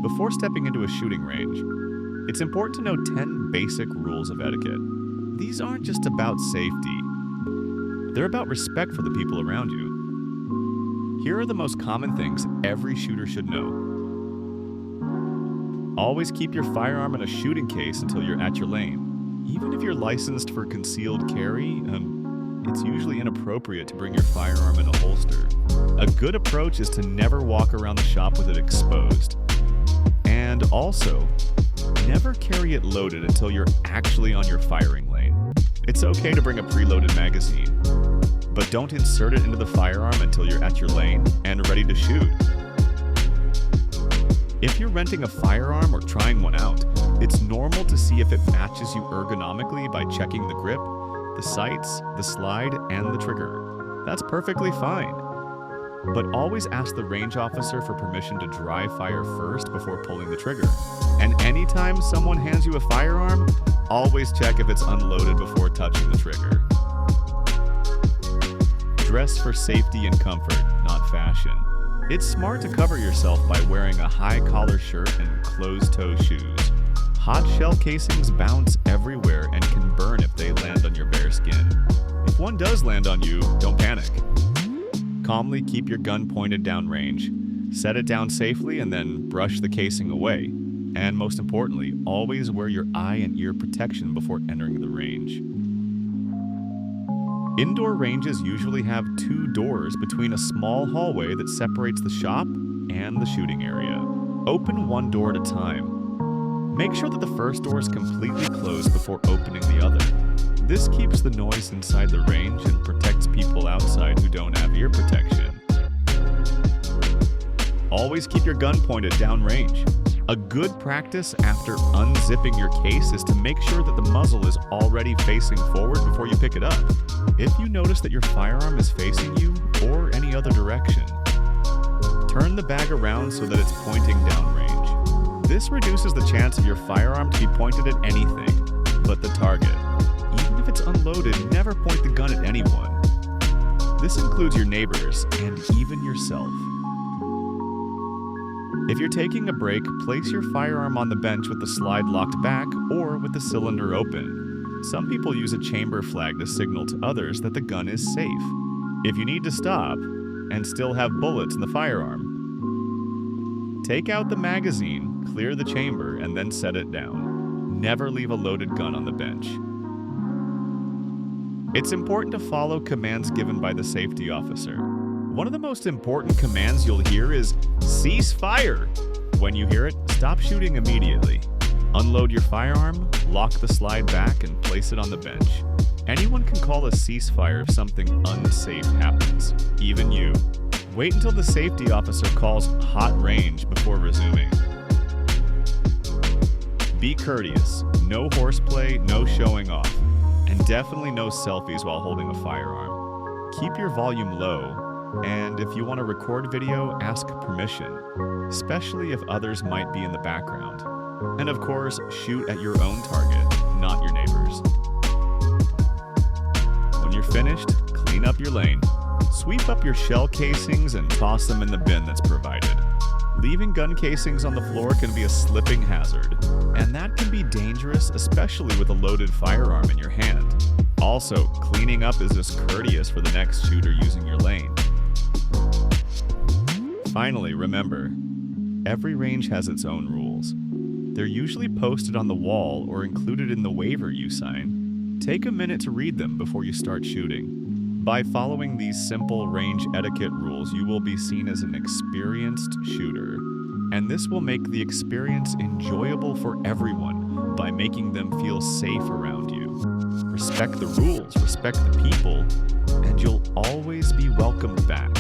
Before stepping into a shooting range, it's important to know 10 basic rules of etiquette. These aren't just about safety. They're about respect for the people around you. Here are the most common things every shooter should know. Always keep your firearm in a shooting case until you're at your lane. Even if you're licensed for concealed carry, it's usually inappropriate to bring your firearm in a holster. A good approach is to never walk around the shop with it exposed. And also, never carry it loaded until you're actually on your firing lane. It's okay to bring a preloaded magazine, but don't insert it into the firearm until you're at your lane and ready to shoot. If you're renting a firearm or trying one out, it's normal to see if it matches you ergonomically by checking the grip, the sights, the slide, and the trigger. That's perfectly fine. But always ask the range officer for permission to dry fire first before pulling the trigger. And anytime someone hands you a firearm, always check if it's unloaded before touching the trigger. Dress for safety and comfort, not fashion. It's smart to cover yourself by wearing a high-collar shirt and closed-toe shoes. Hot shell casings bounce everywhere and can burn if they land on your bare skin. If one does land on you, don't panic. Calmly keep your gun pointed downrange. Set it down safely and then brush the casing away. And most importantly, always wear your eye and ear protection before entering the range. Indoor ranges usually have 2 doors between a small hallway that separates the shop and the shooting area. Open one door at a time. Make sure that the first door is completely closed before opening the other. This keeps the noise inside the range and protects people outside who don't have ear protection. Always keep your gun pointed downrange. A good practice after unzipping your case is to make sure that the muzzle is already facing forward before you pick it up. If you notice that your firearm is facing you or any other direction, turn the bag around so that it's pointing downrange. This reduces the chance of your firearm to be pointed at anything but the target. Even if it's unloaded, never point the gun at anyone. This includes your neighbors and even yourself. If you're taking a break, place your firearm on the bench with the slide locked back or with the cylinder open. Some people use a chamber flag to signal to others that the gun is safe. If you need to stop and still have bullets in the firearm, take out the magazine, clear the chamber, and then set it down. Never leave a loaded gun on the bench. It's important to follow commands given by the safety officer. One of the most important commands you'll hear is cease fire. When you hear it, stop shooting immediately. Unload your firearm, lock the slide back, and place it on the bench. Anyone can call a ceasefire if something unsafe happens, even you. Wait until the safety officer calls hot range before resuming. Be courteous. No horseplay, no showing off, and definitely no selfies while holding a firearm. Keep your volume low. And if you want to record video, ask permission, especially if others might be in the background. And of course, shoot at your own target, not your neighbor's. When you're finished, clean up your lane. Sweep up your shell casings and toss them in the bin that's provided. Leaving gun casings on the floor can be a slipping hazard, and that can be dangerous, especially with a loaded firearm in your hand. Also, cleaning up is just courteous for the next shooter using your lane. Finally, remember, every range has its own rules. They're usually posted on the wall or included in the waiver you sign. Take a minute to read them before you start shooting. By following these simple range etiquette rules, you will be seen as an experienced shooter. And this will make the experience enjoyable for everyone by making them feel safe around you. Respect the rules, respect the people, and you'll always be welcomed back.